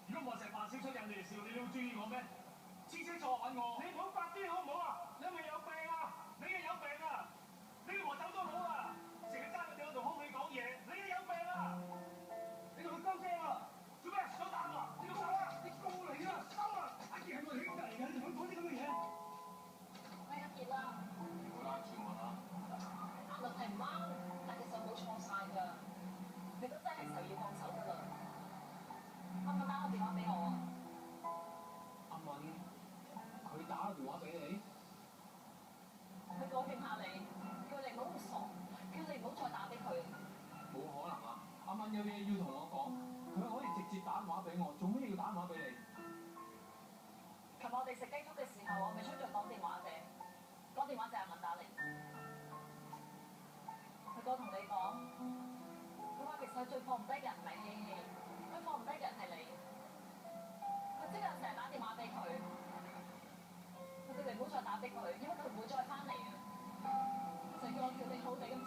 如果我成日扮小出人哋笑，你會注意我咩？次次坐揾我，你唔好發癲好唔好啊？你係咪有病啊？你係有病啊！你和走咗佬啊！成日爭佢哋我同空氣講嘢，你係有病啊！你同佢鳩聲啊！做咩想打啊？你喐手啊！你過嚟啊！收啊！阿傑係我兄弟嚟㗎，你同佢講啲咁嘅嘢。喂，阿傑啦，你好啦，轉我啦。壓力係唔啱，但其實冇錯晒㗎。你都真係時候要放手㗎啦。阿敏打個電話俾我啊！阿敏，佢打個電話俾你？佢講勸下你，叫你唔好咁傻，叫你唔好再打俾佢。冇可能啊！阿敏有嘢要同我講，佢可以直接打電話俾我，做咩要打電話俾你？琴日我哋食雞粥嘅時候，我咪出咗講電話嘅，講電話就係阿敏打嚟。佢哥同你講，佢話其實最放唔低嘅人唔係希希，佢放唔低嘅人係你。佢即刻成日打電話俾佢，佢叫你唔好再打俾佢，因為佢唔會再翻嚟嘅。就叫我叫你好地咁